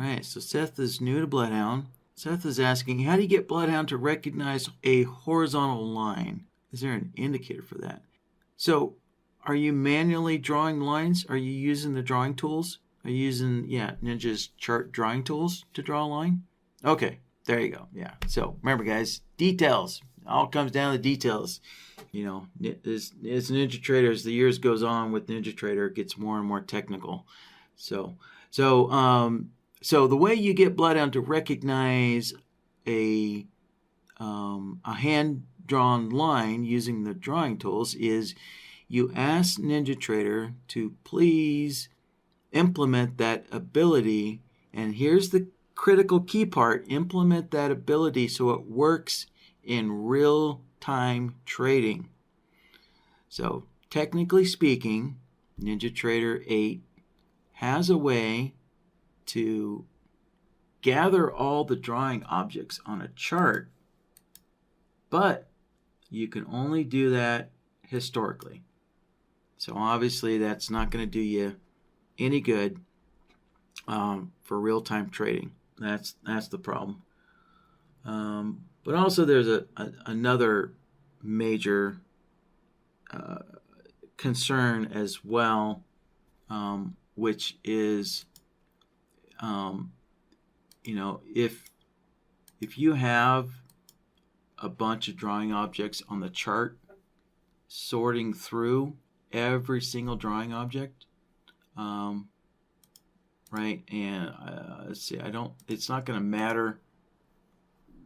right, so Seth is new to BloodHound. Seth is asking, how do you get BloodHound to recognize a horizontal line? Is there an indicator for that? So, are you manually drawing lines? Are you using the drawing tools? Are you using, Ninja's chart drawing tools to draw a line? Okay, there you go. Yeah. So, remember, guys, details. It all comes down to details. You know, as NinjaTrader, as the years goes on with NinjaTrader, it gets more and more technical. So the way you get BloodHound to recognize a hand-drawn line using the drawing tools is you ask NinjaTrader to please implement that ability, and here's the critical key part: implement that ability so it works in real-time trading. So technically speaking, NinjaTrader 8 has a way to gather all the drawing objects on a chart, but you can only do that historically. So obviously that's not going to do you any good for real-time trading. That's the problem. But also there's another major concern as well, which is if you have a bunch of drawing objects on the chart, sorting through every single drawing object, right? And let's see, it's not going to matter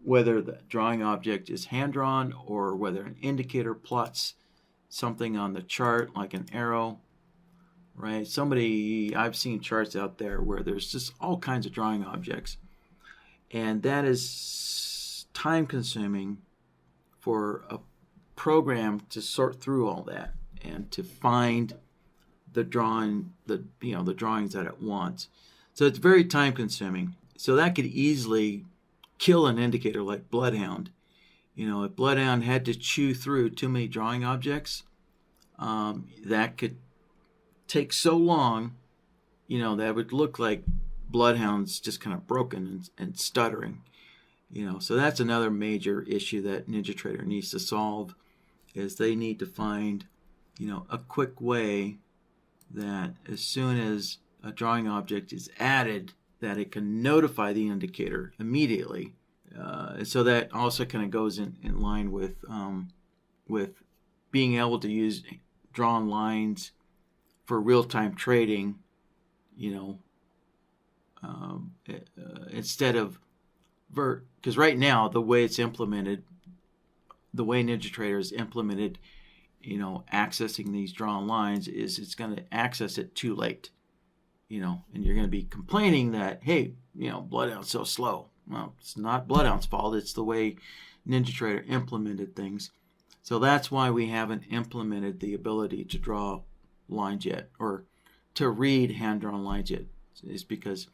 whether the drawing object is hand drawn or whether an indicator plots something on the chart like an arrow, right? I've seen charts out there where there's just all kinds of drawing objects, and that is time consuming for a program to sort through all that and to find the drawings that it wants. So it's very time consuming. So that could easily kill an indicator like BloodHound. If BloodHound had to chew through too many drawing objects, that could take so long, that would look like BloodHound's just kind of broken and stuttering. So that's another major issue that NinjaTrader needs to solve, is they need to find, a quick way that as soon as a drawing object is added, that it can notify the indicator immediately. So that also kind of goes in line with being able to use drawn lines for real-time trading, instead of because right now the way it's implemented, the way NinjaTrader is implemented, accessing these drawn lines is it's going to access it too late, and you're going to be complaining that, hey, BloodHound's so slow. Well, it's not BloodHound's fault. It's the way NinjaTrader implemented things. So that's why we haven't implemented the ability to draw lines yet, or to read hand-drawn lines yet, is because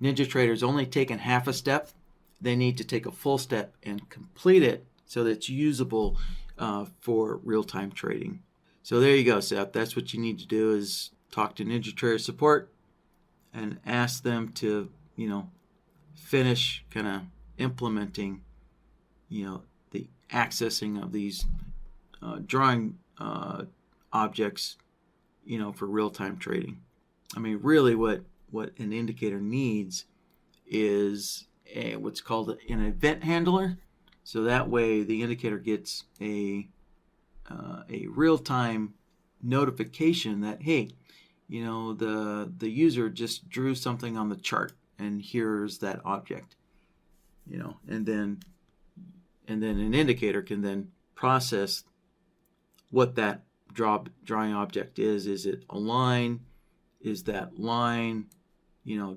NinjaTrader's only taken half a step. They need to take a full step and complete it so that it's usable for real-time trading. So there you go, Seth. That's what you need to do, is talk to NinjaTrader support and ask them to, finish kind of implementing, the accessing of these drawing objects, for real-time trading. I mean, really what an indicator needs is what's called an event handler. So that way the indicator gets a real-time notification that, hey, the user just drew something on the chart, and here's that object, and then an indicator can then process what that drawing object is. Is it a line? Is that line,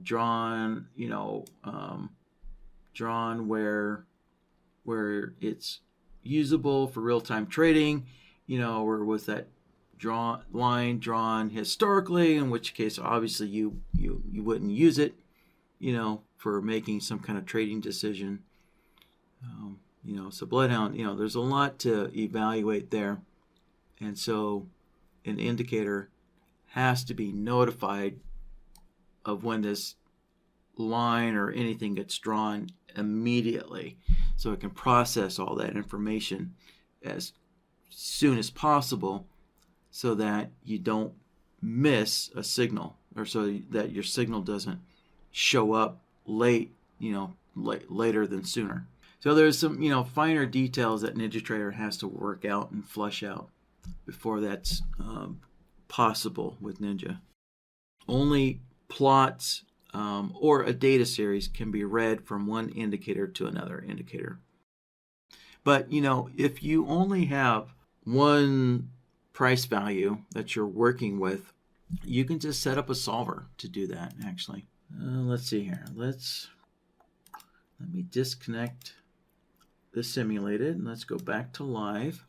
drawn, drawn where it's usable for real-time trading, or was that line drawn historically, in which case obviously you wouldn't use it, for making some kind of trading decision. So BloodHound, there's a lot to evaluate there. And so an indicator has to be notified of when this line or anything gets drawn immediately, so it can process all that information as soon as possible, so that you don't miss a signal, or so that your signal doesn't show up late, later than sooner. So there's some, finer details that NinjaTrader has to work out and flush out before that's possible with Ninja. Only plots or a data series can be read from one indicator to another indicator. But, if you only have one price value that you're working with, you can just set up a solver to do that, actually. Let's see here. Let me disconnect the simulated, and let's go back to live.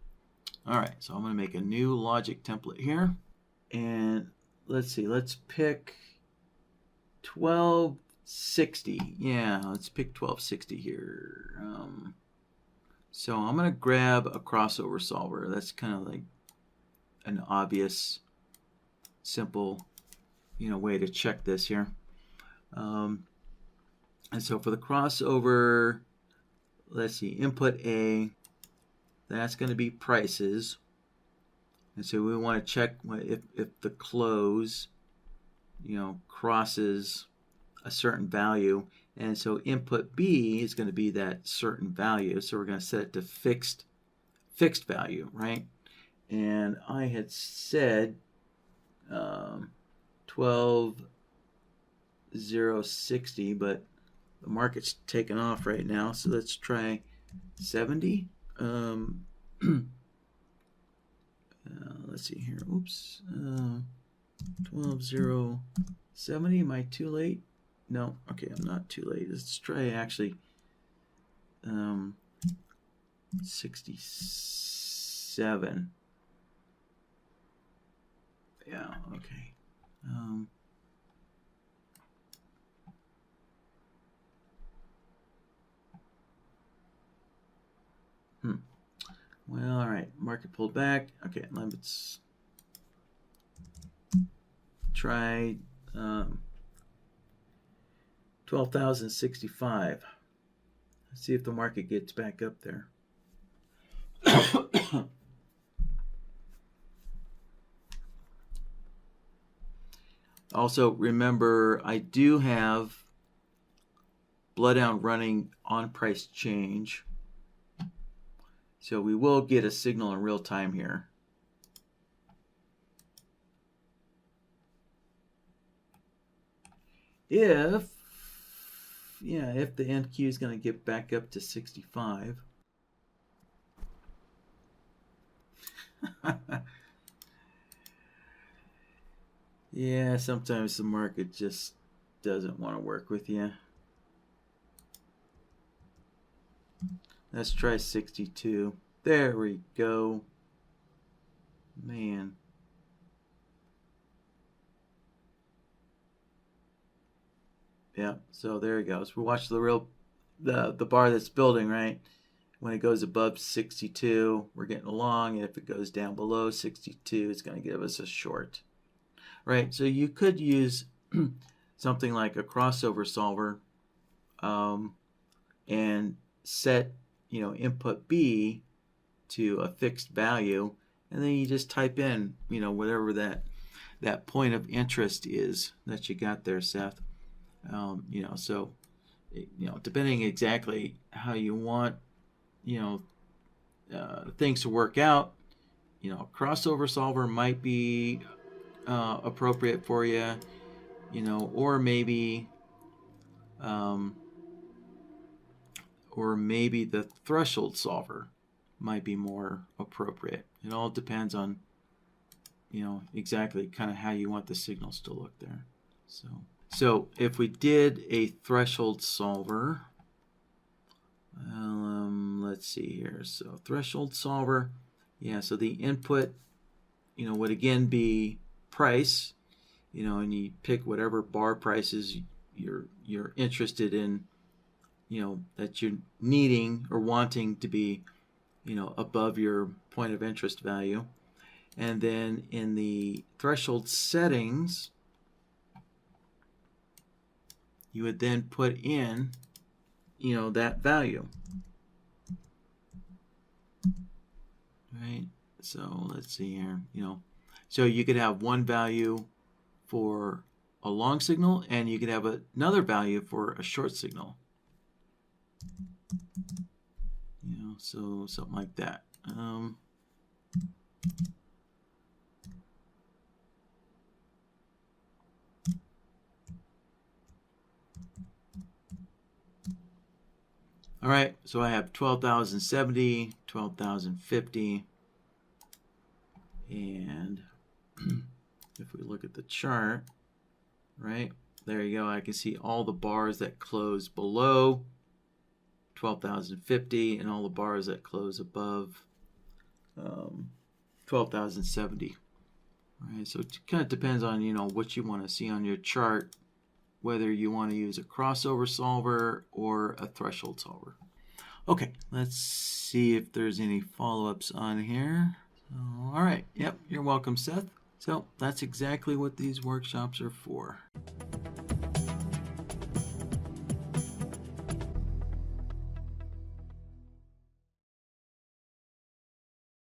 All right, so I'm going to make a new logic template here. And let's see, let's pick 1260. Yeah, let's pick 1260 here. So I'm going to grab a crossover solver. That's kind of like an obvious, simple, way to check this here. And so for the crossover, let's see, input A, that's going to be prices. And so we want to check if the close, crosses a certain value. And so input B is going to be that certain value. So we're going to set it to fixed value, right? And I had said 12,060, but the market's taken off right now. So let's try 70. Let's see here. Oops. 12,070. Am I too late? No. Okay, I'm not too late. Let's try actually 67. Yeah, okay. Well, all right. Market pulled back. Okay, let's try 12,065. Let's see if the market gets back up there. Also, remember, I do have BloodHound running on price change. So we will get a signal in real time here. If the NQ is going to get back up to 65. Yeah, sometimes the market just doesn't want to work with you. Let's try 62. There we go. Man. Yeah, so there it goes. We watch the bar that's building, right? When it goes above 62, we're getting along, and if it goes down below 62, it's going to give us a short. Right? So you could use something like a crossover solver and set input B to a fixed value, and then you just type in whatever that point of interest is that you got there, Seth. So depending exactly how you want things to work out, crossover solver might be appropriate for you, or maybe the threshold solver might be more appropriate. It all depends on, exactly kind of how you want the signals to look there. So if we did a threshold solver, let's see here. So threshold solver, so the input, would again be price, and you pick whatever bar prices you're interested in, that you're needing or wanting to be, above your point of interest value. And then in the threshold settings, you would then put in, that value. Right? So let's see here, so you could have one value for a long signal and you could have another value for a short signal. So something like that. All right, so I have 12,070, 12,050, and if we look at the chart, right, there you go, I can see all the bars that close below 12,050 and all the bars that close above 12,070. All right, so it kind of depends on, what you want to see on your chart, whether you want to use a crossover solver or a threshold solver. Okay, let's see if there's any follow-ups on here. All right, yep, you're welcome, Seth. So that's exactly what these workshops are for.